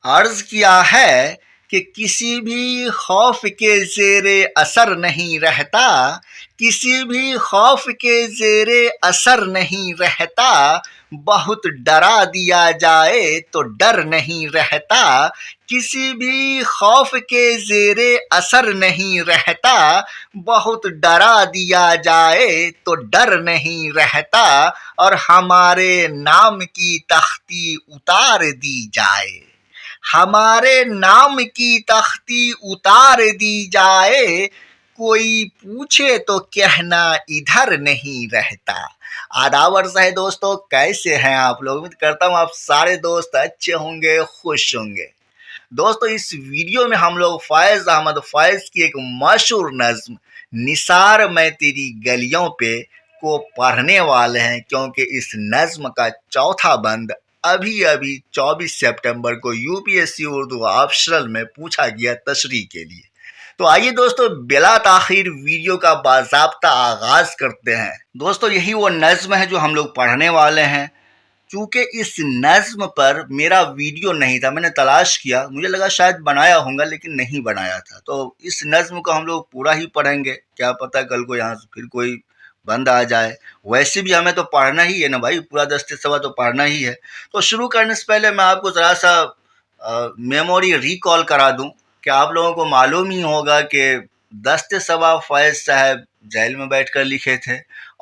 عرض کیا ہے کہ کسی بھی خوف کے زیر اثر نہیں رہتا، کسی بھی خوف کے زیر اثر نہیں رہتا، بہت ڈرا دیا جائے تو ڈر نہیں رہتا، کسی بھی خوف کے زیر اثر نہیں رہتا، بہت ڈرا دیا جائے تو ڈر نہیں رہتا، اور ہمارے نام کی تختی اتار دی جائے، ہمارے نام کی تختی اتار دی جائے، کوئی پوچھے تو کہنا ادھر نہیں رہتا۔ آداب عرض ہے دوستو، کیسے ہیں آپ لوگ؟ امید کرتا ہوں آپ سارے دوست اچھے ہوں گے، خوش ہوں گے۔ دوستو اس ویڈیو میں ہم لوگ فائز احمد فائز کی ایک مشہور نظم نثار میں تیری گلیوں پہ کو پڑھنے والے ہیں، کیونکہ اس نظم کا چوتھا بند ابھی 24 سپٹمبر کو UPSC اردو آپشنل میں پوچھا گیا تشریح کے لیے۔ تو آئیے دوستو بلا تاخیر ویڈیو کا باضابطہ آغاز کرتے ہیں۔ دوستو یہی وہ نظم ہے جو ہم لوگ پڑھنے والے ہیں۔ چونکہ اس نظم پر میرا ویڈیو نہیں تھا، میں نے تلاش کیا، مجھے لگا شاید بنایا ہوں گا لیکن نہیں بنایا تھا، تو اس نظم کو ہم لوگ پورا ہی پڑھیں گے، کیا پتہ کل کو یہاں سے پھر کوئی بند آ جائے۔ ویسے بھی ہمیں تو پڑھنا ہی ہے نا بھائی، پورا دست سبا تو پڑھنا ہی ہے۔ تو شروع کرنے سے پہلے میں آپ کو ذرا سا میموری ریکال کرا دوں کہ آپ لوگوں کو معلوم ہی ہوگا کہ دست سبا فیض صاحب جیل میں بیٹھ کر لکھے تھے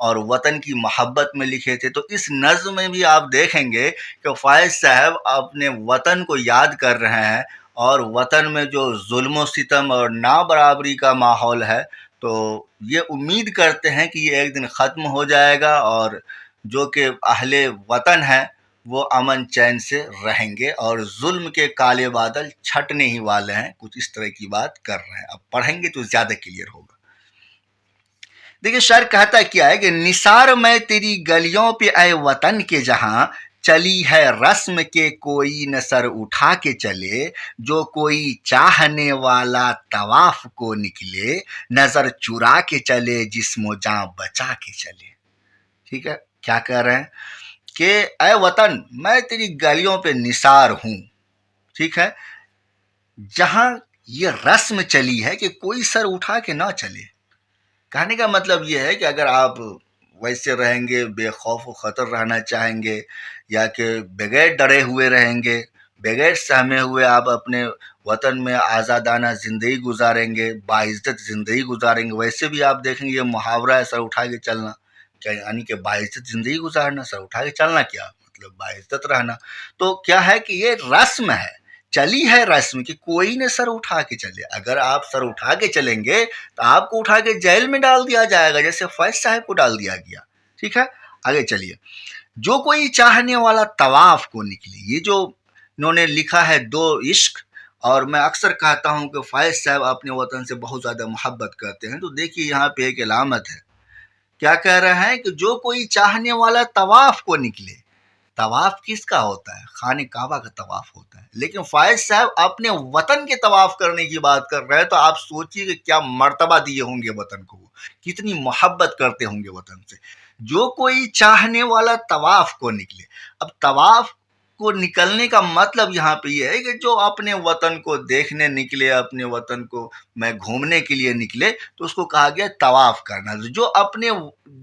اور وطن کی محبت میں لکھے تھے۔ تو اس نظم میں بھی آپ دیکھیں گے کہ فیض صاحب اپنے وطن کو یاد کر رہے ہیں، اور وطن میں جو ظلم و ستم اور نابرابری کا ماحول ہے، تو یہ امید کرتے ہیں کہ یہ ایک دن ختم ہو جائے گا، اور جو کہ اہل وطن ہیں وہ امن چین سے رہیں گے، اور ظلم کے کالے بادل چھٹنے ہی والے ہیں، کچھ اس طرح کی بات کر رہے ہیں۔ اب پڑھیں گے تو زیادہ کلیئر ہوگا۔ دیکھیں شعر کہتا کیا ہے کہ نثار میں تیری گلیوں پہ اے وطن کے جہاں، چلی ہے رسم کے کوئی نہ سر اٹھا کے چلے، جو کوئی چاہنے والا طواف کو نکلے، نظر چرا کے چلے جسم و جاں بچا کے چلے۔ ٹھیک ہے، کیا کہہ رہے ہیں کہ اے وطن میں تیری گلیوں پہ نثار ہوں، ٹھیک ہے، جہاں یہ رسم چلی ہے کہ کوئی سر اٹھا کے نہ چلے۔ کہنے کا مطلب یہ ہے کہ اگر آپ ویسے رہیں گے، بے خوف و خطر رہنا چاہیں گے، یا کہ بغیر ڈرے ہوئے رہیں گے، بغیر سہمے ہوئے آپ اپنے وطن میں آزادانہ زندگی گزاریں گے، باعزت زندگی گزاریں گے، ویسے بھی آپ دیکھیں گے یہ محاورہ ہے سر اٹھا کے چلنا، یعنی کہ باعزت زندگی گزارنا، سر اٹھا کے چلنا کیا مطلب باعزت رہنا۔ تو کیا ہے کہ یہ رسم ہے، چلی ہے رسم کہ کوئی نہ سر اٹھا کے چلے۔ اگر آپ سر اٹھا کے چلیں گے تو آپ کو اٹھا کے جیل میں ڈال دیا جائے گا، جیسے فیض صاحب کو ڈال دیا گیا۔ ٹھیک ہے، آگے چلیے۔ جو کوئی چاہنے والا طواف کو نکلے، یہ جو انہوں نے لکھا ہے دو عشق، اور میں اکثر کہتا ہوں کہ فیض صاحب اپنے وطن سے بہت زیادہ محبت کرتے ہیں، تو دیکھیے یہاں پہ ایک علامت ہے، کیا کہہ رہے ہیں کہ جو کوئی چاہنے والا طواف کو نکلے۔ طواف کس کا ہوتا ہے؟ خانہ کعبہ کا طواف ہوتا ہے، لیکن فائز صاحب اپنے وطن کے طواف کرنے کی بات کر رہے ہیں، تو آپ سوچئے کہ کیا مرتبہ دیے ہوں گے وطن کو، کتنی محبت کرتے ہوں گے وطن سے۔ جو کوئی چاہنے والا طواف کو نکلے، اب طواف کو نکلنے کا مطلب یہاں پہ یہ ہے کہ جو اپنے وطن کو دیکھنے نکلے، اپنے وطن کو میں گھومنے کے لیے نکلے، تو اس کو کہا گیا طواف کرنا۔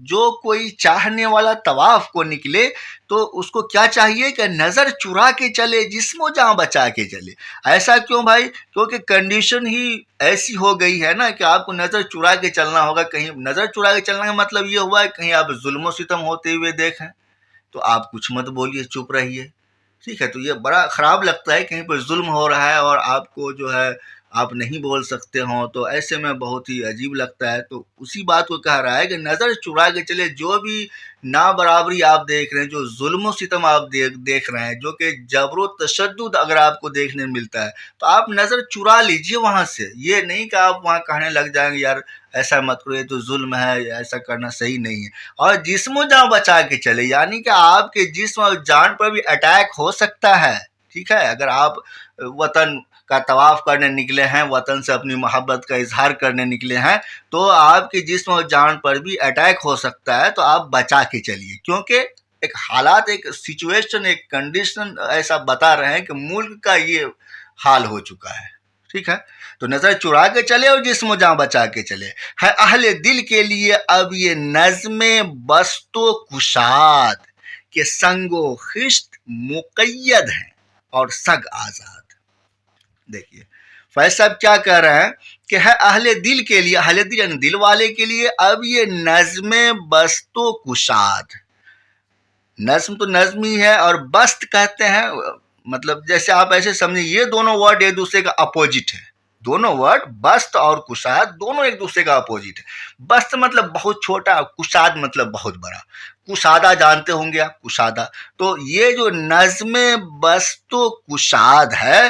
جو کوئی چاہنے والا طواف کو نکلے تو اس کو کیا چاہیے کہ نظر چرا کے چلے، جسم و جاں بچا کے چلے۔ ایسا کیوں بھائی؟ کیونکہ کنڈیشن ہی ایسی ہو گئی ہے نا کہ آپ کو نظر چرا کے چلنا ہوگا۔ کہیں نظر چرا کے چلنے کا مطلب یہ ہوا ہے کہیں آپ ظلم و ستم ہوتے ہوئے دیکھیں تو آپ کچھ مت بولیے، چپ رہیے، ٹھیک ہے۔ تو یہ بڑا خراب لگتا ہے کہیں پر ظلم ہو رہا ہے اور آپ کو جو ہے آپ نہیں بول سکتے ہوں، تو ایسے میں بہت ہی عجیب لگتا ہے۔ تو اسی بات کو کہہ رہا ہے کہ نظر چرا کے چلے، جو بھی نابرابری آپ دیکھ رہے ہیں، جو ظلم و ستم آپ دیکھ رہے ہیں، جو کہ جبر و تشدد اگر آپ کو دیکھنے ملتا ہے، تو آپ نظر چرا لیجئے وہاں سے۔ یہ نہیں کہ آپ وہاں کہنے لگ جائیں گے یار ایسا مت کرو، یہ تو ظلم ہے، ایسا کرنا صحیح نہیں ہے۔ اور جسم و جان بچا کے چلے، یعنی کہ آپ کے جسم اور جان پر بھی اٹیک ہو سکتا ہے، ٹھیک ہے۔ اگر آپ وطن کا طواف کرنے نکلے ہیں، وطن سے اپنی محبت کا اظہار کرنے نکلے ہیں، تو آپ کے جسم اور جان پر بھی اٹیک ہو سکتا ہے، تو آپ بچا کے چلیے، کیونکہ ایک حالات، ایک سچویشن، ایک کنڈیشن ایسا بتا رہے ہیں کہ ملک کا یہ حال ہو چکا ہے. ٹھیک ہے، تو نظر چرا کے چلے اور جسم و جاں بچا کے چلے. ہے اہل دل کے لیے اب یہ نظم بست و کشاد کہ سنگ و خشت مقید ہیں اور سگ آزاد. دیکھیے فیض صاحب کیا کہہ رہے ہیں کہ ہے اہل دل کے لیے، اہل دل یعنی دل والے کے لیے اب یہ نظم بست و کشاد. نظم تو نظم ہی ہے، اور بست کہتے ہیں مطلب جیسے آپ ایسے سمجھیں یہ دونوں ورڈ ایک دوسرے کا اپوزٹ ہے. دونوں ورڈ بست اور کشاد دونوں ایک دوسرے کا اپوزٹ ہے. بست مطلب بہت چھوٹا، کشاد مطلب بہت بڑا. کشادہ جانتے ہوں گے آپ، کشادہ. تو یہ جو نظم بست و کشاد ہے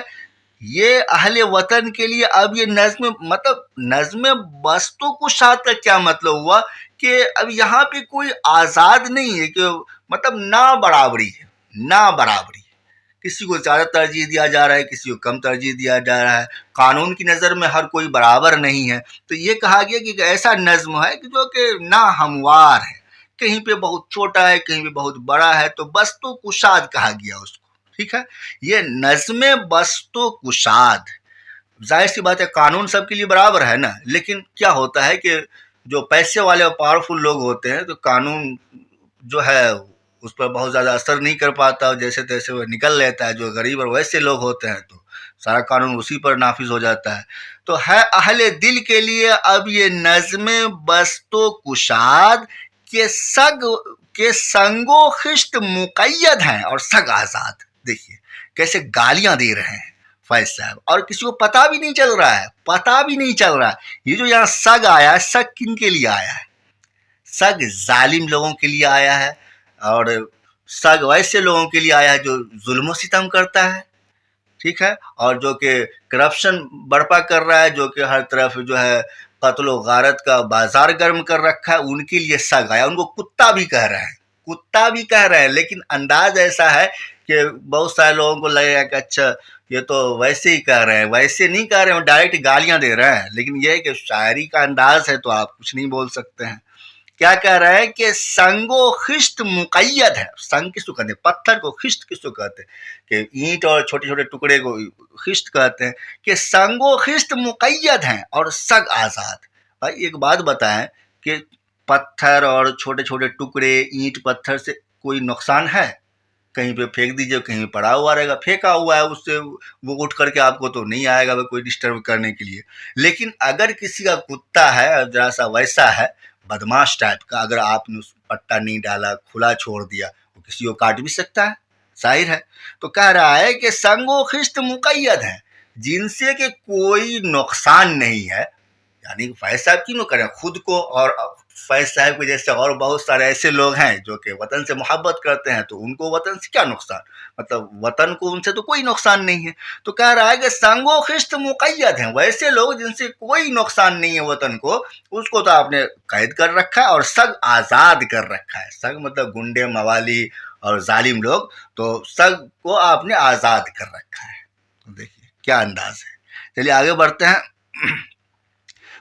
یہ اہل وطن کے لیے اب یہ نظم، مطلب نظم بست و کشاد کا کیا مطلب ہوا کہ اب یہاں پہ کوئی آزاد نہیں ہے، کہ مطلب نا برابری ہے. نا برابری، کسی کو زیادہ ترجیح دیا جا رہا ہے، کسی کو کم ترجیح دیا جا رہا ہے. قانون کی نظر میں ہر کوئی برابر نہیں ہے. تو یہ کہا گیا کہ ایسا نظم ہے کہ جو کہ نا ہموار ہے، کہیں پہ بہت چھوٹا ہے، کہیں پہ بہت بڑا ہے. تو بست و کشاد کہا گیا اس کو. ٹھیک ہے، یہ نظم بست و کشاد. ظاہر سی بات ہے قانون سب کے لیے برابر ہے نا، لیکن کیا ہوتا ہے کہ جو پیسے والے اور پاورفل لوگ ہوتے ہیں تو قانون جو ہے اس پر بہت زیادہ اثر نہیں کر پاتا، اور جیسے تیسے وہ نکل لیتا ہے. جو غریب اور ویسے لوگ ہوتے ہیں تو سارا قانون اسی پر نافذ ہو جاتا ہے. تو ہے اہل دل کے لیے اب یہ نظم بست و کشاد کہ سنگ و خشت مقید ہیں اور سگ آزاد. دیکھیے کیسے گالیاں دے رہے ہیں فیض صاحب، اور کسی کو پتا بھی نہیں چل رہا ہے، پتا بھی نہیں چل رہا ہے. یہ جو یہاں سگ آیا ہے، سگ کن کے لیے آیا ہے؟ سگ ظالم لوگوں کے لیے آیا ہے، اور سگ ویسے لوگوں کے لیے آیا ہے جو ظلم و ستم کرتا ہے. ٹھیک ہے، اور جو کہ کرپشن برپا کر رہا ہے، جو کہ ہر طرف جو ہے قتل و غارت کا بازار گرم کر رکھا ہے، ان کے لیے سگ آیا. ان کو کتا بھی کہہ رہے ہیں، کتا بھی کہہ رہے ہیں، لیکن انداز ایسا ہے کہ بہت سارے لوگوں کو لگے گا کہ اچھا یہ تو ویسے ہی کہہ رہے ہیں. ویسے نہیں کہہ رہے ہیں، ڈائریکٹ گالیاں دے رہے ہیں. لیکن یہ ہے کہ شاعری کا انداز ہے تو آپ کچھ نہیں بول سکتے ہیں. کیا کہہ رہے ہیں کہ سنگ و خشت مقید ہے. سنگ کس کو کہتے ہیں؟ پتھر کو. خشت کس کو کہتے ہیں؟ کہ اینٹ اور چھوٹے چھوٹے ٹکڑے کو خشت کہتے ہیں. کہ سنگ و خشت مقید ہیں اور سگ آزاد. بھائی ایک بات بتائیں کہ پتھر اور چھوٹے چھوٹے ٹکڑے اینٹ پتھر سے کوئی نقصان ہے؟ کہیں پہ پھینک دیجئے، کہیں پڑا ہوا رہے گا. پھینکا ہوا ہے، اس سے وہ اٹھ کر کے آپ کو تو نہیں آئے گا کوئی ڈسٹرب کرنے کے لیے. لیکن اگر کسی کا کتا ہے اور ذرا سا ویسا ہے بدماش ٹائپ کا، اگر آپ نے اس پٹا نہیں ڈالا، کھلا چھوڑ دیا، وہ کسی کو کاٹ بھی سکتا ہے، ظاہر ہے. تو کہہ رہا ہے کہ سنگ و خشت مقید ہیں، جن سے کہ کوئی نقصان نہیں ہے. یعنی فیض صاحب کیوں کریں خود کو، اور فیض صاحب کے جیسے اور بہت سارے ایسے لوگ ہیں جو کہ وطن سے محبت کرتے ہیں، تو ان کو وطن سے کیا نقصان؟ مطلب وطن کو ان سے تو کوئی نقصان نہیں ہے. تو کہہ رہا ہے کہ سنگ و خشت مقید ہیں، ویسے لوگ جن سے کوئی نقصان نہیں ہے وطن کو، اس کو تو آپ نے قید کر رکھا ہے اور سگ آزاد کر رکھا ہے. سگ مطلب گنڈے موالی اور ظالم لوگ، تو سگ کو آپ نے آزاد کر رکھا ہے. تو دیکھیے کیا انداز ہے. چلیے آگے بڑھتے ہیں.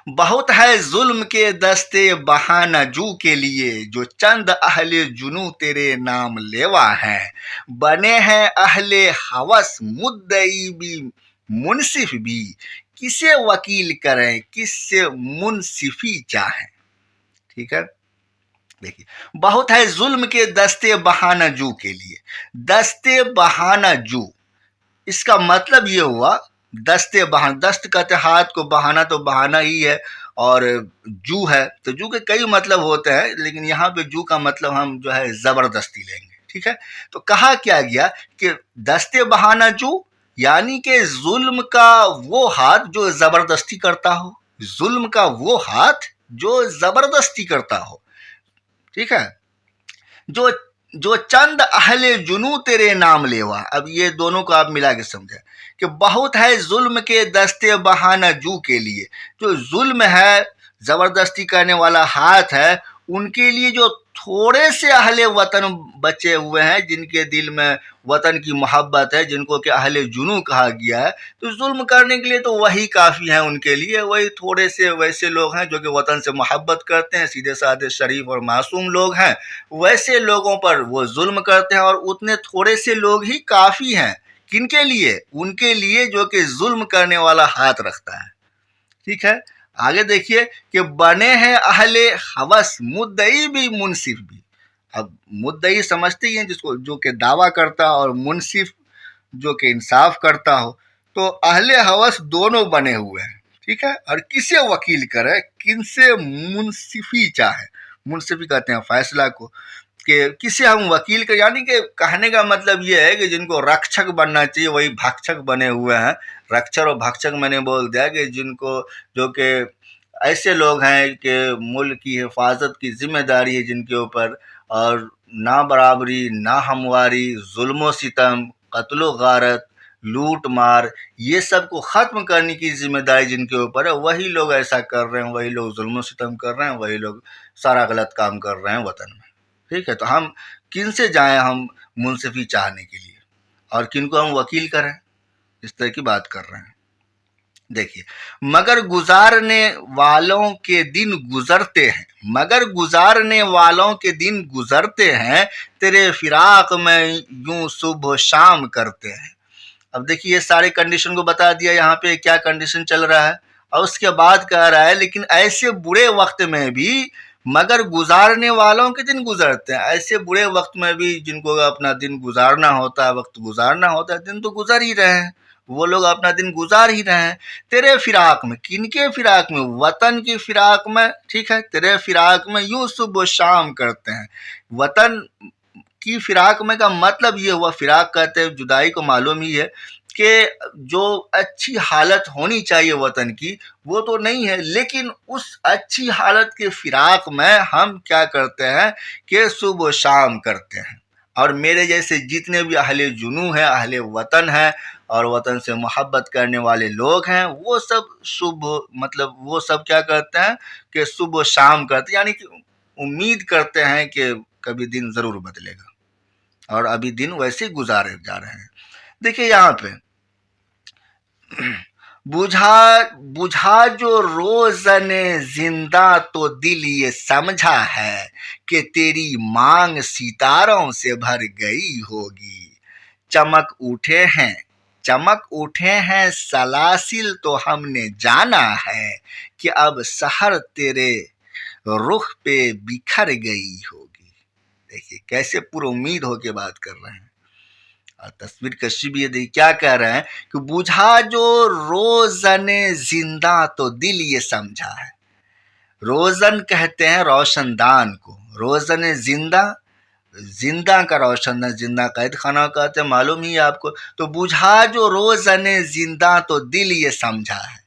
بہت ہے ظلم کے دستے بہانہ جو کے لیے، جو چند اہل جنو تیرے نام لیوا ہیں. بنے ہیں اہل ہوس مدعی بھی منصف بھی، کسے وکیل کریں کس سے منصفی چاہیں. ٹھیک ہے، دیکھیے بہت ہے ظلم کے دستے بہانہ جو کے لیے. دستے بہانہ جو، اس کا مطلب یہ ہوا دستے بہانہ، دست کہتے ہاتھ کو، بہانہ تو بہانہ ہی ہے، اور جو ہے تو جو کے کئی مطلب ہوتے ہیں، لیکن یہاں پہ جو کا مطلب ہم جو ہے زبردستی لیں گے. ٹھیک ہے، تو کہا کیا گیا کہ دستے بہانہ جو یعنی کہ ظلم کا وہ ہاتھ جو زبردستی کرتا ہو. ظلم کا وہ ہاتھ جو زبردستی کرتا ہو. ٹھیک ہے، جو چند اہل جنو تیرے نام لیوا. اب یہ دونوں کو آپ ملا کے سمجھیں کہ بہت ہے ظلم کے دستے بہانہ جو کے لیے. جو ظلم ہے، زبردستی کرنے والا ہاتھ ہے، ان کے لیے جو تھوڑے سے اہل وطن بچے ہوئے ہیں جن کے دل میں وطن کی محبت ہے، جن کو کہ اہل جنو کہا گیا ہے، تو ظلم کرنے کے لیے تو وہی کافی ہیں ان کے لیے. وہی تھوڑے سے ویسے لوگ ہیں جو کہ وطن سے محبت کرتے ہیں، سیدھے سادے شریف اور معصوم لوگ ہیں. ویسے لوگوں پر وہ ظلم کرتے ہیں، اور اتنے تھوڑے سے لوگ ہی کافی ہیں. کن کے لیے؟ ان کے لیے جو کہ ظلم کرنے والا ہاتھ رکھتا ہے. ٹھیک ہے، آگے دیکھیے کہ بنے ہیں اہل ہوس مدعی بھی منصف بھی. اب مدعی سمجھتے ہی ہیں جس کو جو کہ دعویٰ کرتا اور منصف جو کہ انصاف کرتا ہو. تو اہل ہوس دونوں بنے ہوئے ہیں. ٹھیک ہے، اور کسے وکیل کرے، کن سے منصفی چاہے. منصفی کہتے ہیں فیصلہ کو، کہ کسے ہم وکیل کریں. یعنی کہ کہنے کا مطلب یہ ہے کہ جن کو رکشک بننا چاہیے وہی بھکشک بنے ہوئے ہیں. رکشک اور بھکشک میں نے بول دیا کہ جن کو جو کہ ایسے لوگ ہیں کہ ملک کی حفاظت کی ذمہ داری ہے جن کے اوپر، اور نہ برابری، نہ ہمواری، ظلم و ستم، قتل و غارت، لوٹ مار، یہ سب کو ختم کرنے کی ذمہ داری جن کے اوپر ہے، وہی لوگ ایسا کر رہے ہیں، وہی لوگ ظلم و ستم کر رہے ہیں، وہی لوگ سارا غلط کام کر رہے ہیں وطن میں. ٹھیک ہے، تو ہم کن سے جائیں ہم منصفی چاہنے کے لیے، اور کن کو ہم وکیل کریں؟ اس طرح کی بات کر رہے ہیں. دیکھیے، مگر گزارنے والوں کے دن گزرتے ہیں، مگر گزارنے والوں کے دن گزرتے ہیں، تیرے فراق میں یوں صبح و شام کرتے ہیں. اب دیکھیے یہ سارے کنڈیشن کو بتا دیا، یہاں پہ کیا کنڈیشن چل رہا ہے، اور اس کے بعد کہہ رہا ہے لیکن ایسے برے وقت میں بھی مگر گزارنے والوں کے دن گزرتے ہیں. ایسے برے وقت میں بھی جن کو اپنا دن گزارنا ہوتا ہے، وقت گزارنا ہوتا ہے، دن تو گزر ہی رہے ہیں، وہ لوگ اپنا دن گزار ہی رہے ہیں. تیرے فراق میں، کن کے فراق میں؟ وطن کی فراق میں. ٹھیک ہے، تیرے فراق میں یوں صبح و شام کرتے ہیں. وطن کی فراق میں کا مطلب یہ ہوا، فراق کہتے ہیں جدائی کو، معلوم ہی ہے کہ جو اچھی حالت ہونی چاہیے وطن کی وہ تو نہیں ہے، لیکن اس اچھی حالت کے فراق میں ہم کیا کرتے ہیں کہ صبح و شام کرتے ہیں. اور میرے جیسے جتنے بھی اہل جنو ہیں، اہل وطن ہیں اور وطن سے محبت کرنے والے لوگ ہیں، وہ سب وہ سب کیا کرتے ہیں کہ صبح و شام کرتے ہیں. یعنی کہ امید کرتے ہیں کہ کبھی دن ضرور بدلے گا، اور ابھی دن ویسے گزارے جا رہے ہیں. دیکھیے یہاں پہ بجھا جو روزن زندہ تو دل یہ سمجھا ہے کہ تیری مانگ ستاروں سے بھر گئی ہوگی. چمک اٹھے ہیں سلاسل تو ہم نے جانا ہے کہ اب سحر تیرے رخ پہ بکھر گئی ہوگی. دیکھیے کیسے پر امید ہو کے بات کر رہے ہیں. اور تصویر کشی بھی یہ کیا کہہ رہے ہیں کہ بجھا جو روزن زندہ تو دل یہ سمجھا ہے. روزن کہتے ہیں روشن دان کو، روزن زندہ کا روشن دان، زندہ قید خانہ کہتے ہیں، معلوم ہی ہے آپ کو. تو بجھا جو روزن زندہ تو دل یہ سمجھا ہے.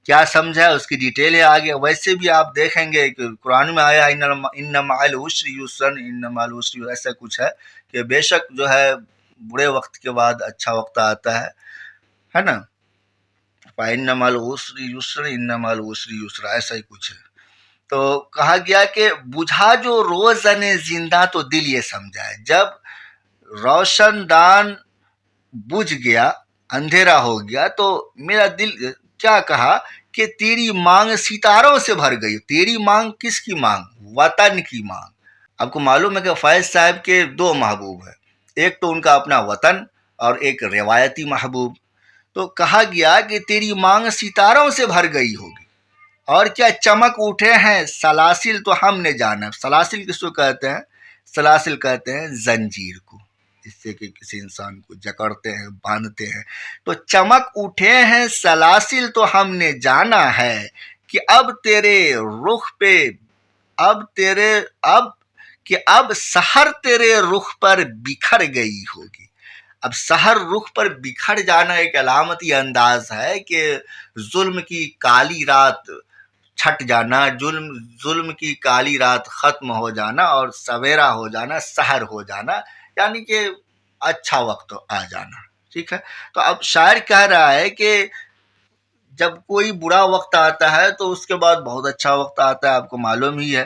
کیا سمجھا ہے اس کی ڈیٹیل ہے آگے. ویسے بھی آپ دیکھیں گے کہ قرآن میں آیا ان مع العسر یسرا، ان مع العسر یسرا، ایسا کچھ ہے کہ بے شک جو ہے برے وقت کے بعد اچھا وقت آتا ہے نا. فإن مع العسر یسرا، ان مع العسر یسرا، ایسا ہی کچھ ہے. تو کہا گیا کہ بجھا جو روزن زندہ تو دل یہ سمجھا ہے. جب روشن دان بجھ گیا، اندھیرا ہو گیا، تو میرا دل کیا کہا کہ تیری مانگ ستاروں سے بھر گئی. تیری مانگ کس کی مانگ؟ وطن کی مانگ. آپ کو معلوم ہے کہ فیض صاحب کے دو محبوب ہیں، ایک تو ان کا اپنا وطن اور ایک روایتی محبوب. تو کہا گیا کہ تیری مانگ ستاروں سے بھر گئی ہوگی. اور کیا چمک اٹھے ہیں سلاسل تو ہم نے جانا. سلاسل کس کو کہتے ہیں؟ سلاسل کہتے ہیں زنجیر کو، جس سے کہ کسی انسان کو جکڑتے ہیں، باندھتے ہیں. تو چمک اٹھے ہیں سلاسل تو ہم نے جانا ہے کہ اب تیرے رخ پہ اب سحر تیرے رخ پر بکھر گئی ہوگی. اب سحر رخ پر بکھر جانا ایک علامتی انداز ہے کہ ظلم کی کالی رات چھٹ جانا، ظلم کی کالی رات ختم ہو جانا اور سویرا ہو جانا، سحر ہو جانا، یعنی کہ اچھا وقت آ جانا. ٹھیک ہے، تو اب شاعر کہہ رہا ہے کہ جب کوئی برا وقت آتا ہے تو اس کے بعد بہت اچھا وقت آتا ہے. آپ کو معلوم ہی ہے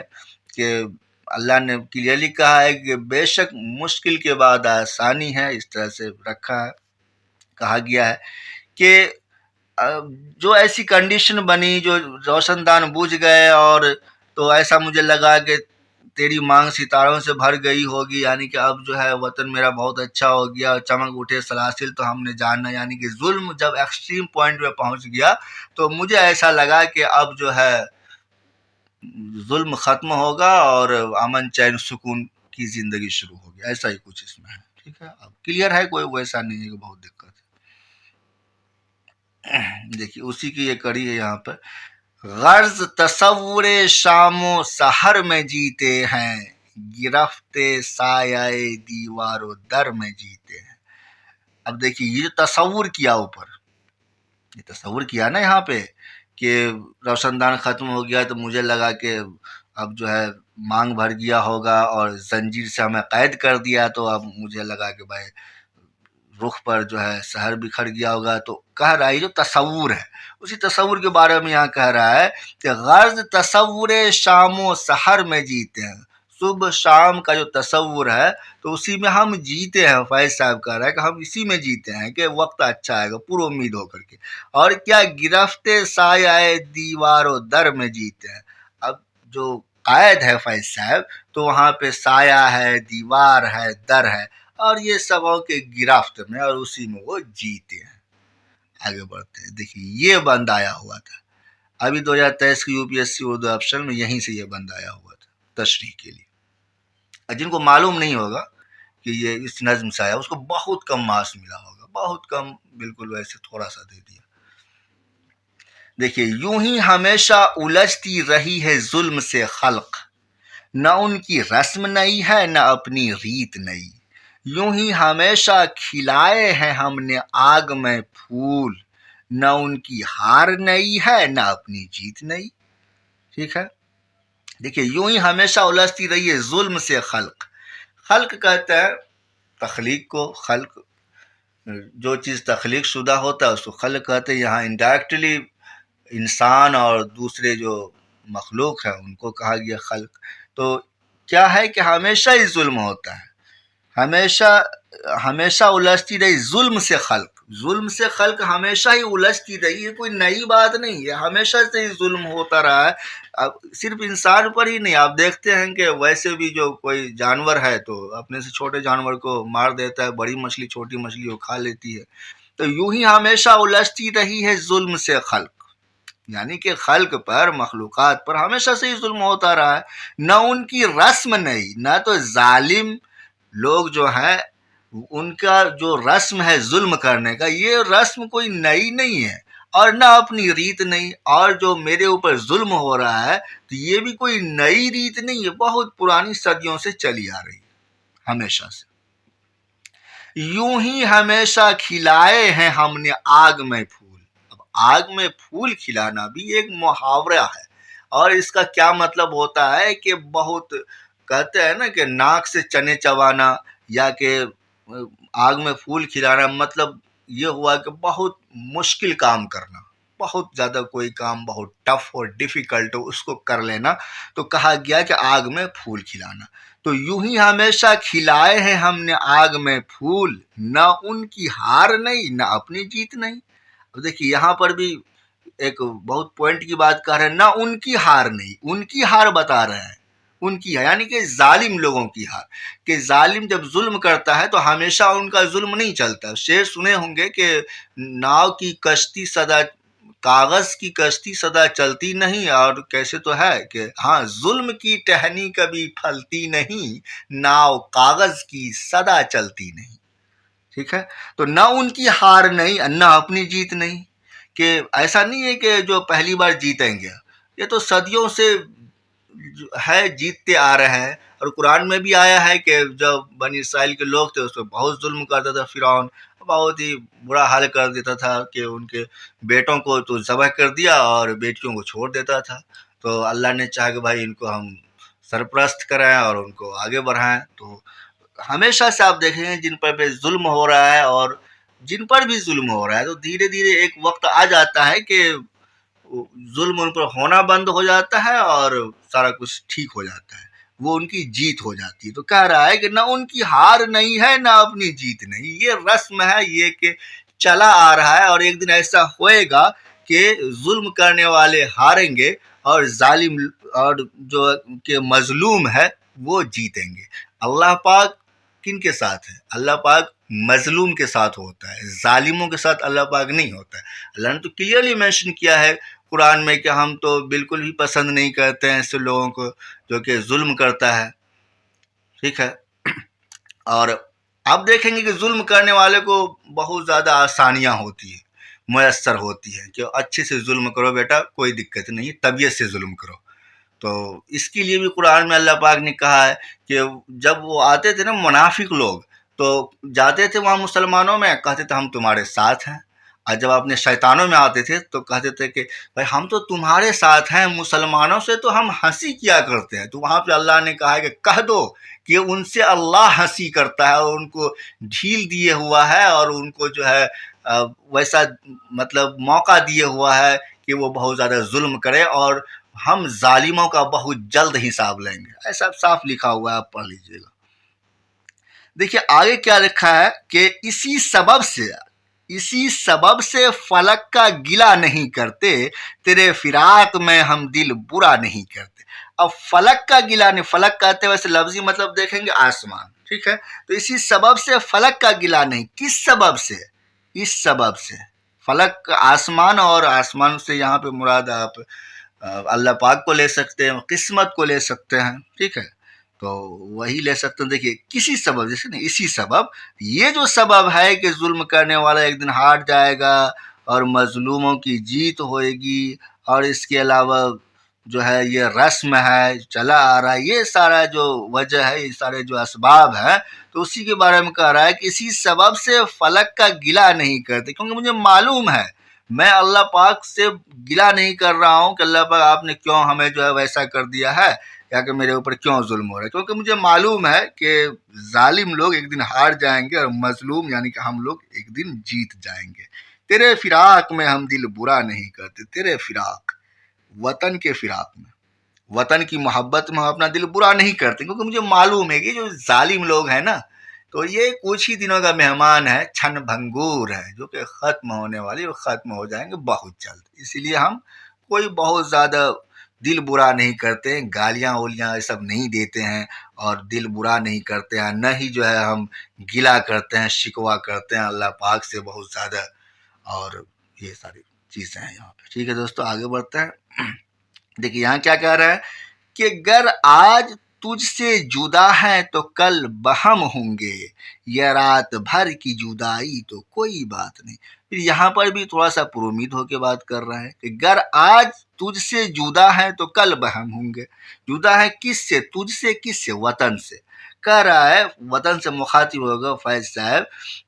کہ اللہ نے کلیئرلی کہا ہے کہ بے شک مشکل کے بعد آسانی ہے، اس طرح سے رکھا ہے، کہا گیا ہے کہ جو ایسی کنڈیشن بنی، جو روشن دان بجھ گئے، اور تو ایسا مجھے لگا کہ تیری مانگ ستاروں سے بھر گئی ہوگی، یعنی کہ اب جو ہے وطن میرا بہت اچھا ہو گیا، چمک اٹھے سلاسل تو ہم نے جاننا، یعنی کہ ظلم جب ایکسٹریم پوائنٹ پہ پہنچ گیا تو مجھے ایسا لگا کہ اب جو ہے ظلم ختم ہوگا اور امن چین سکون کی زندگی شروع ہوگی، ایسا ہی کچھ اس میں ہے۔ ٹھیک ہے، اب کلیئر ہے، کوئی ویسا نہیں ہے کہ بہت دقت ہے۔ دیکھیے اسی کی یہ کڑی ہے یہاں پہ، غرض تصور شام و سحر میں جیتے ہیں، گرفت سایہ دیوار و در میں جیتے ہیں۔ اب دیکھیے یہ جو تصور کیا اوپر، یہ تصور کیا نا یہاں پہ کہ روشن دان ختم ہو گیا تو مجھے لگا کہ اب جو ہے مانگ بھر گیا ہوگا اور زنجیر سے ہمیں قید کر دیا، تو اب مجھے لگا کہ بھائی رخ پر جو ہے سحر بکھر گیا ہوگا، تو کہہ رہا ہے جو تصور ہے، اسی تصور کے بارے میں یہاں کہہ رہا ہے کہ غرض تصور شام و سحر میں جیتے ہیں، صبح شام کا جو تصور ہے تو اسی میں ہم جیتے ہیں۔ فیض صاحب کہہ رہا ہے کہ ہم اسی میں جیتے ہیں کہ وقت اچھا آئے گا، پورا امید ہو کر کے، اور کیا گرفت سایہ دیوار و در میں جیتے ہیں۔ اب جو قائد ہے فیض صاحب، تو وہاں پہ سایہ ہے، دیوار ہے، در ہے، اور یہ سبوں کے گرفت میں، اور اسی میں وہ جیتے ہیں۔ آگے بڑھتے ہیں، دیکھیے یہ بند آیا ہوا تھا ابھی 2023 کی UPSC اردو آپشن میں، یہیں سے یہ بند آیا ہوا تھا تشریح کے لیے۔ جن کو معلوم نہیں ہوگا کہ یہ اس نظم سے آیا، اس کو بہت کم مارکس ملا ہوگا، بہت کم، بالکل ویسے تھوڑا سا دے دیا۔ دیکھیے یوں ہی ہمیشہ الجھتی رہی ہے ظلم سے خلق، نہ ان کی رسم نئی ہے نہ اپنی ریت نئی، یوں ہی ہمیشہ کھلائے ہیں ہم نے آگ میں پھول، نہ ان کی ہار نئی ہے نہ اپنی جیت نئی۔ ٹھیک ہے، دیکھیے یوں ہی ہمیشہ الجھتی رہی ہے ظلم سے خلق، خلق کہتے ہیں تخلیق کو، خلق جو چیز تخلیق شدہ ہوتا ہے اس کو خلق کہتے ہیں، یہاں انڈائریکٹلی انسان اور دوسرے جو مخلوق ہیں ان کو کہا گیا خلق۔ تو کیا ہے کہ ہمیشہ ہی ظلم ہوتا ہے، ہمیشہ الجھتی رہی ظلم سے خلق، ظلم سے خلق ہمیشہ ہی الجھتی رہی ہے، کوئی نئی بات نہیں ہے، ہمیشہ سے ہی ظلم ہوتا رہا ہے۔ اب صرف انسان پر ہی نہیں، آپ دیکھتے ہیں کہ ویسے بھی جو کوئی جانور ہے تو اپنے سے چھوٹے جانور کو مار دیتا ہے، بڑی مچھلی چھوٹی مچھلی کو کھا لیتی ہے۔ تو یوں ہی ہمیشہ الجھتی رہی ہے ظلم سے خلق، یعنی کہ خلق پر، مخلوقات پر ہمیشہ سے ہی ظلم ہوتا رہا ہے، نہ ان کی رسم نئی، نہ تو ظالم لوگ جو ہیں ان کا جو رسم ہے ظلم کرنے کا، یہ رسم کوئی نئی نہیں ہے، اور نہ اپنی ریت نہیں، اور جو میرے اوپر ظلم ہو رہا ہے تو یہ بھی کوئی نئی ریت نہیں ہے، بہت پرانی صدیوں سے چلی آ رہی ہے، ہمیشہ سے۔ یوں ہی ہمیشہ کھلائے ہیں ہم نے آگ میں پھول، اب آگ میں پھول کھلانا بھی ایک محاورہ ہے، اور اس کا کیا مطلب ہوتا ہے کہ بہت کہتے ہیں نا کہ ناک سے چنے چبانا، یا کہ آگ میں پھول کھلانا، مطلب یہ ہوا کہ بہت مشکل کام کرنا، بہت زیادہ کوئی کام بہت ٹف اور ڈیفیکلٹ ہو اس کو کر لینا، تو کہا گیا کہ آگ میں پھول کھلانا۔ تو یوں ہی ہمیشہ کھلائے ہیں ہم نے آگ میں پھول، نہ ان کی ہار نہیں نہ اپنی جیت نہیں۔ اب دیکھیے یہاں پر بھی ایک بہت پوائنٹ کی بات کر رہے ہیں، نہ ان کی ہار نہیں، ان کی ہار بتا رہے ہیں، ان کی ہے یعنی کہ ظالم لوگوں کی ہار، کہ ظالم جب ظلم کرتا ہے تو ہمیشہ ان کا ظلم نہیں چلتا۔ شعر سنے ہوں گے کہ ناؤ کی کشتی سدا، کاغذ کی کشتی سدا چلتی نہیں، اور کیسے تو ہے کہ ہاں ظلم کی ٹہنی کبھی پھلتی نہیں، ناؤ کاغذ کی سدا چلتی نہیں۔ ٹھیک ہے، تو نہ ان کی ہار نہیں نہ اپنی جیت نہیں، کہ ایسا نہیں ہے کہ جو پہلی بار جیتیں گے، یہ تو صدیوں سے ہے جیتتے آ رہے ہیں، اور قرآن میں بھی آیا ہے کہ جب بنی اسرائیل کے لوگ تھے اس پہ بہت ظلم کرتا تھا فرعون، بہت ہی برا حال کر دیتا تھا کہ ان کے بیٹوں کو تو ذبح کر دیا اور بیٹیوں کو چھوڑ دیتا تھا۔ تو اللہ نے چاہا کہ بھائی ان کو ہم سرپرست کرائیں اور ان کو آگے بڑھائیں۔ تو ہمیشہ سے آپ دیکھیں گے جن پر بھی ظلم ہو رہا ہے، اور جن پر بھی ظلم ہو رہا ہے تو دھیرے دھیرے ایک وقت آ جاتا ہے کہ ظلم ان پر ہونا بند ہو جاتا ہے اور سارا کچھ ٹھیک ہو جاتا ہے۔ وہ ان کی جیت ہو جاتی ہے۔ تو کہہ رہا ہے کہ نہ ان کی ہار نہیں ہے، نہ اپنی جیت نہیں، یہ رسم ہے، یہ کہ چلا آ رہا ہے، اور ایک دن ایسا ہوئے گا کہ ظلم کرنے والے ہاریں گے اور ظالم اور جو کہ مظلوم ہے وہ جیتیں گے۔ اللہ پاک کن کے ساتھ ہے؟ اللہ پاک مظلوم کے ساتھ ہوتا ہے، ظالموں کے ساتھ اللہ پاک نہیں ہوتا ہے۔ اللہ نے تو کلیئرلی مینشن کیا ہے قرآن میں کہ ہم تو بالکل ہی پسند نہیں کرتے ہیں ایسے لوگوں کو جو کہ ظلم کرتا ہے، ٹھیک ہے۔ اور آپ دیکھیں گے کہ ظلم کرنے والے کو بہت زیادہ آسانیاں ہوتی ہیں، میسر ہوتی ہیں کہ اچھے سے ظلم کرو بیٹا، کوئی دقت نہیں، طبیعت سے ظلم کرو۔ تو اس کے لیے بھی قرآن میں اللہ پاک نے کہا ہے کہ جب وہ آتے تھے نا منافق لوگ، تو جاتے تھے وہاں مسلمانوں میں، کہتے تھے ہم تمہارے ساتھ ہیں، اور جب اپنے شیطانوں میں آتے تھے تو کہتے تھے کہ بھائی ہم تو تمہارے ساتھ ہیں، مسلمانوں سے تو ہم ہنسی کیا کرتے ہیں۔ تو وہاں پہ اللہ نے کہا ہے کہ کہہ دو کہ ان سے اللہ ہنسی کرتا ہے، اور ان کو ڈھیل دیے ہوا ہے، اور ان کو جو ہے ویسا مطلب موقع دیے ہوا ہے کہ وہ بہت زیادہ ظلم کرے، اور ہم ظالموں کا بہت جلد حساب لیں گے۔ ایسا صاف لکھا ہوا ہے، آپ پڑھ لیجئے گا۔ دیکھیے آگے کیا لکھا ہے کہ اسی سبب سے فلک کا گلہ نہیں کرتے، تیرے فراق میں ہم دل برا نہیں کرتے۔ اب فلک کا گلہ نہیں، فلک کہتے ہیں ویسے لفظی مطلب دیکھیں گے آسمان، ٹھیک ہے۔ تو اسی سبب سے فلک کا گلہ نہیں، کس سبب سے؟ اس سبب سے، فلک آسمان، اور آسمان سے یہاں پہ مراد آپ اللہ پاک کو لے سکتے ہیں، قسمت کو لے سکتے ہیں، ٹھیک ہے۔ تو وہی لے سکتے ہیں۔ دیکھیے کسی سبب، جیسے نا اسی سبب، یہ جو سبب ہے کہ ظلم کرنے والا ایک دن ہار جائے گا اور مظلوموں کی جیت ہوئے گی، اور اس کے علاوہ جو ہے یہ رسم ہے، چلا آ رہا ہے، یہ سارا جو وجہ ہے، یہ سارے جو اسباب ہیں، تو اسی کے بارے میں کہہ رہا ہے کہ اسی سبب سے فلک کا گلہ نہیں کرتے، کیونکہ مجھے معلوم ہے، میں اللہ پاک سے گلہ نہیں کر رہا ہوں کہ اللہ پاک آپ نے کیوں ہمیں جو ہے ویسا کر دیا ہے، یا کہ میرے اوپر کیوں ظلم ہو رہا ہے، کیونکہ مجھے معلوم ہے کہ ظالم لوگ ایک دن ہار جائیں گے، اور مظلوم یعنی کہ ہم لوگ ایک دن جیت جائیں گے۔ تیرے فراق میں ہم دل برا نہیں کرتے، تیرے فراق، وطن کے فراق میں، وطن کی محبت میں ہم اپنا دل برا نہیں کرتے، کیونکہ مجھے معلوم ہے کہ جو ظالم لوگ ہیں نا، تو یہ کچھ ہی دنوں کا مہمان ہے، چھن بھنگور ہے، جو کہ ختم ہونے والی، وہ ختم ہو جائیں گے بہت جلد۔ اسی لیے ہم کوئی بہت زیادہ دل برا نہیں کرتے، گالیاں اولیاں یہ سب نہیں دیتے ہیں، اور دل برا نہیں کرتے ہیں، نہ ہی جو ہے ہم گلا کرتے ہیں، شکوہ کرتے ہیں اللہ پاک سے بہت زیادہ، اور یہ ساری چیزیں ہیں یہاں پہ، ٹھیک ہے دوستو۔ آگے بڑھتے ہیں۔ دیکھیے یہاں کیا کہہ رہا ہے کہ گر آج تجھ سے جدا ہے تو کل بہم ہوں گے، یہ رات بھر کی جدائی تو کوئی بات نہیں۔ پھر یہاں پر بھی تھوڑا سا پرامید ہو کے بات کر رہا ہے کہ گر آج تجھ سے جدا ہے تو کل بہم ہوں گے۔ جدا ہے کس سے؟ تجھ سے، کس سے؟ وطن سے۔ کہہ رہا ہے وطن سے مخاطب ہوگا فیض صاحب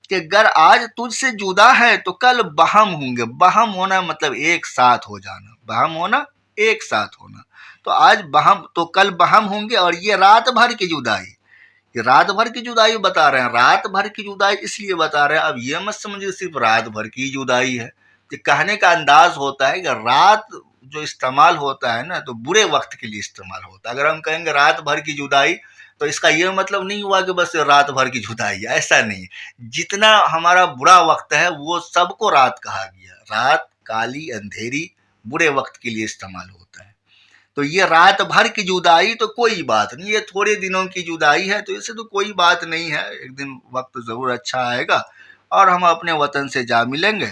کہ گر آج تجھ سے جدا ہے تو کل بہم ہوں گے۔ بہم ہونا مطلب ایک ساتھ ہو جانا، بہم ہونا ایک ساتھ ہونا۔ تو آج بہم تو کل بہم ہوں گے، اور یہ رات بھر کی جدائی، یہ رات بھر کی جدائی بتا رہے ہیں، رات بھر کی جدائی اس لیے بتا رہے ہیں۔ اب یہ مت سمجھے صرف رات بھر کی جدائی ہے، کہ کہنے کا انداز ہوتا ہے کہ رات جو استعمال ہوتا ہے نا، تو برے وقت کے لیے استعمال ہوتا ہے۔ اگر ہم کہیں گے رات بھر کی جدائی، تو اس کا یہ مطلب نہیں ہوا کہ بس رات بھر کی جدائی، ایسا نہیں۔ جتنا ہمارا برا وقت ہے وہ سب کو رات کہا گیا، رات کالی اندھیری برے وقت کے لیے استعمال ہوتا ہے۔ تو یہ رات بھر کی جدائی تو کوئی بات نہیں، یہ تھوڑے دنوں کی جدائی ہے، تو اسے تو کوئی بات نہیں ہے، ایک دن وقت ضرور اچھا آئے گا اور ہم اپنے وطن سے جا ملیں گے،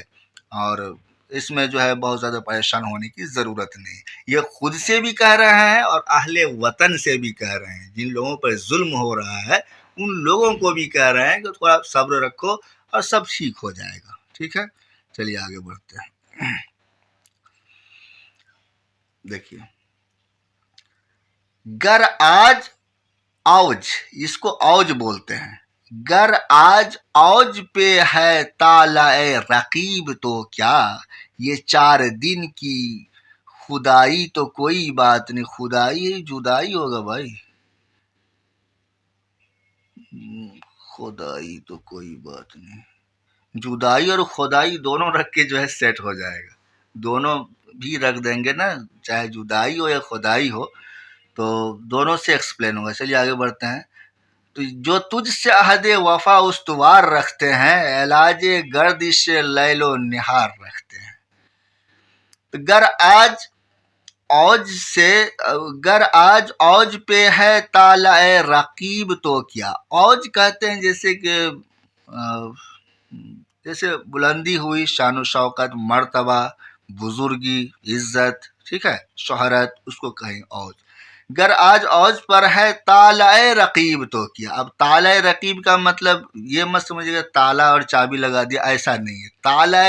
اور اس میں جو ہے بہت زیادہ پریشان ہونے کی ضرورت نہیں۔ یہ خود سے بھی کہہ رہے ہیں اور اہل وطن سے بھی کہہ رہے ہیں، جن لوگوں پر ظلم ہو رہا ہے ان لوگوں کو بھی کہہ رہے ہیں کہ تھوڑا صبر رکھو اور سب ٹھیک ہو جائے گا، ٹھیک ہے۔ چلیے آگے بڑھتے ہیں۔ دیکھیے گر آج اوج، اس کو اوج بولتے ہیں، گر آج اوج پہ ہے طالع رقیب تو کیا، یہ 4 دن کی خدائی تو کوئی بات نہیں۔ خدائی جدائی ہوگا بھائی، خدائی تو کوئی بات نہیں، جدائی اور خدائی دونوں رکھ کے جو ہے سیٹ ہو جائے گا، دونوں بھی رکھ دیں گے نا، چاہے جدائی ہو یا خدائی ہو، تو دونوں سے ایکسپلین ہوگا. چلیے آگے بڑھتے ہیں. تو جو تجھ سے عہد وفا استوار رکھتے ہیں، علاج گردش لیل و نہار رکھتے ہیں. تو گر آج اوج پہ ہے طالع رقیب تو کیا. اوج کہتے ہیں جیسے کہ جیسے بلندی ہوئی، شان و شوکت، مرتبہ، بزرگی، عزت، ٹھیک ہے، شہرت، اس کو کہیں اوج. گر آج اوج پر ہے طالع رقیب تو کیا. اب طالع رقیب کا مطلب یہ مت سمجھے گا تالا اور چابی لگا دیا، ایسا نہیں ہے. طالع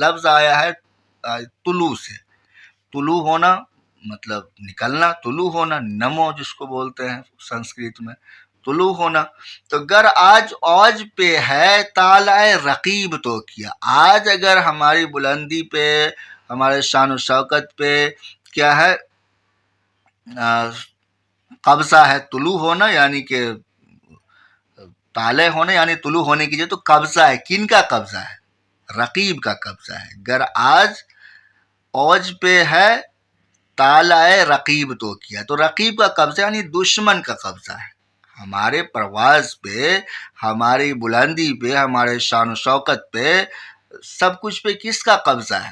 لفظ آیا ہے طلوع سے. طلوع ہونا مطلب نکلنا، طلوع ہونا، نمو جس کو بولتے ہیں سنسکرت میں، طلوع ہونا. تو گر آج اوج پہ ہے طالع رقیب تو کیا. آج اگر ہماری بلندی پہ، ہمارے شان و شوکت پہ کیا ہے، قبضہ ہے. طلوع ہونا یعنی کہ طالع ہونا یعنی طلوع ہونے کی جو تو قبضہ ہے. کن کا قبضہ ہے؟ رقیب کا قبضہ ہے. گر آج اوج پہ ہے طالع رقیب تو کیا. تو رقیب کا قبضہ یعنی دشمن کا قبضہ ہے. ہمارے پرواز پہ، ہماری بلندی پہ، ہمارے شان و شوکت پہ، سب کچھ پہ کس کا قبضہ ہے؟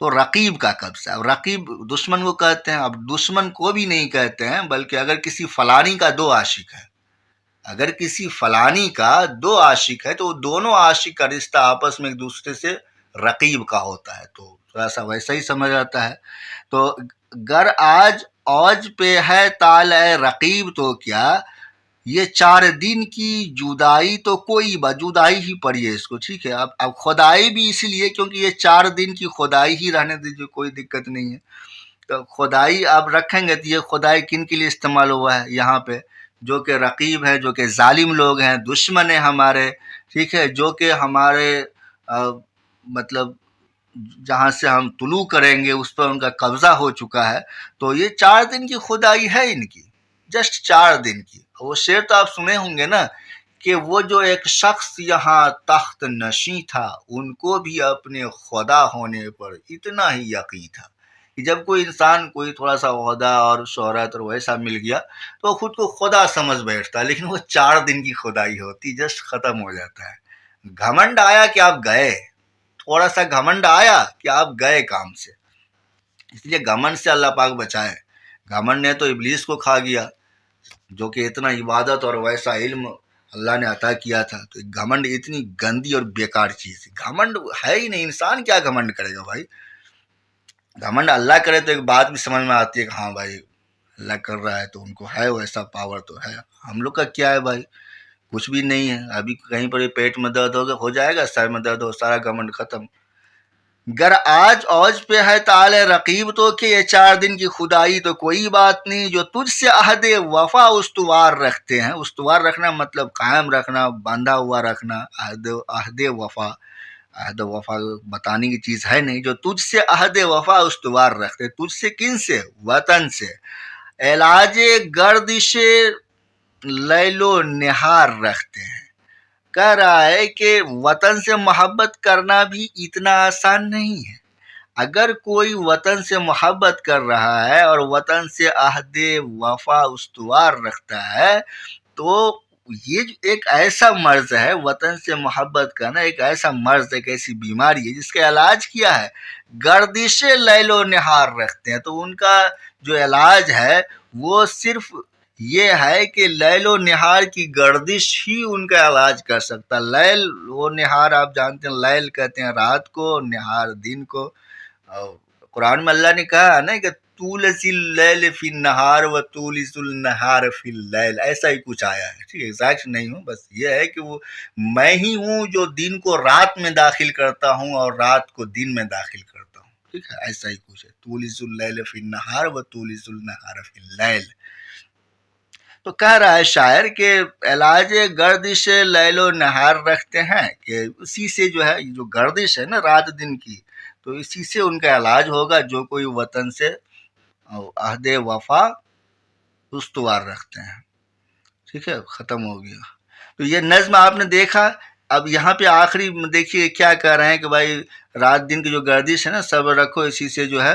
تو رقیب کا قبضہ. رقیب دشمن کو کہتے ہیں. اب دشمن کو بھی نہیں کہتے ہیں، بلکہ اگر کسی فلانی کا دو عاشق ہے، اگر کسی فلانی کا دو عاشق ہے تو دونوں عاشق کا رشتہ آپس میں ایک دوسرے سے رقیب کا ہوتا ہے. تو تھوڑا سا ویسا ہی سمجھ آتا ہے. تو گر آج اوج پہ ہے طالع رقیب تو کیا. یہ 4 دن کی جدائی تو کوئی جدائی ہی پڑی ہے اس کو، ٹھیک ہے. اب خدائی بھی اسی لیے کیونکہ یہ 4 دن کی خدائی ہی رہنے دیجیے، کوئی دقت نہیں ہے. تو خدائی آپ رکھیں گے تو یہ خدائی کن کے لیے استعمال ہوا ہے یہاں پہ؟ جو کہ رقیب ہے، جو کہ ظالم لوگ ہیں، دشمن ہیں ہمارے، ٹھیک ہے، جو کہ ہمارے مطلب جہاں سے ہم طلوع کریں گے اس پر ان کا قبضہ ہو چکا ہے. تو یہ 4 دن کی خدائی ہے ان کی، جسٹ 4 دن کی. وہ شعر تو آپ سنے ہوں گے نا کہ وہ جو ایک شخص یہاں تخت نشیں تھا، ان کو بھی اپنے خدا ہونے پر اتنا ہی یقین تھا کہ جب کوئی انسان کوئی تھوڑا سا عہدہ اور شہرت اور ویسا مل گیا تو وہ خود کو خدا سمجھ بیٹھتا، لیکن وہ 4 دن کی خدائی ہوتی، جسٹ ختم ہو جاتا ہے. گھمنڈ آیا کہ آپ گئے، تھوڑا سا گھمنڈ آیا کہ آپ گئے کام سے. اس لیے گھمنڈ سے اللہ پاک بچائے. گھمنڈ نے تو ابلیس کو کھا گیا، جو کہ اتنا عبادت اور ویسا علم اللہ نے عطا کیا تھا. تو گھمنڈ اتنی گندی اور بیکار چیز ہے. گھمنڈ ہے ہی نہیں. انسان کیا گھمنڈ کرے گا بھائی؟ گھمنڈ اللہ کرے تو ایک بات بھی سمجھ میں آتی ہے کہ ہاں بھائی اللہ کر رہا ہے تو ان کو ہے ویسا پاور تو ہے. ہم لوگ کا کیا ہے بھائی؟ کچھ بھی نہیں ہے. ابھی کہیں پر پیٹ میں درد ہوگا ہو جائے گا، سر میں درد ہو، سارا گھمنڈ ختم. گر آج اوج پہ ہے طالع رقیب تو کہ یہ 4 دن کی خدائی تو کوئی بات نہیں. جو تجھ سے عہد وفا استوار رکھتے ہیں. استوار رکھنا مطلب قائم رکھنا، باندھا ہوا رکھنا. عہد وفا، عہد وفا بتانے کی چیز ہے نہیں. جو تجھ سے عہد وفا استوار رکھتے. تجھ سے کن سے؟ وطن سے. علاج گردش لیل و نہار رکھتے ہیں. کہہ رہا ہے کہ وطن سے محبت کرنا بھی اتنا آسان نہیں ہے. اگر کوئی وطن سے محبت کر رہا ہے اور وطن سے عہد وفا استوار رکھتا ہے تو یہ ایک ایسا مرض ہے. وطن سے محبت کرنا ایک ایسا مرض ہے، ایک ایسی بیماری ہے جس کا علاج کیا ہے؟ گردش لیل و نہار رکھتے ہیں. تو ان کا جو علاج ہے وہ صرف یہ ہے کہ لیل و نہار کی گردش ہی ان کا علاج کر سکتا. لیل و نہار آپ جانتے ہیں، لیل کہتے ہیں رات کو، نہار دن کو. قرآن میں اللہ نے کہا نا کہ تولج اللیل فی النہار و تولج النہار فی اللیل، ایسا ہی کچھ آیا ہے. ٹھیک ہے، ایگزیکٹ نہیں ہوں، بس یہ ہے کہ وہ میں ہی ہوں جو دن کو رات میں داخل کرتا ہوں اور رات کو دن میں داخل کرتا ہوں. ٹھیک ہے، ایسا ہی کچھ ہے. تولج اللیل فی النہار و تولج النہار فی اللیل. تو کہہ رہا ہے شاعر کہ علاج گردش لیل و نہار رکھتے ہیں کہ اسی سے جو ہے جو گردش ہے نا رات دن کی، تو اسی سے ان کا علاج ہوگا جو کوئی وطن سے عہد وفا استوار رکھتے ہیں. ٹھیک ہے، ختم ہو گیا. تو یہ نظم آپ نے دیکھا. اب یہاں پہ آخری دیکھیے کیا کہہ رہے ہیں کہ بھائی رات دن کی جو گردش ہے نا صبر رکھو اسی سے جو ہے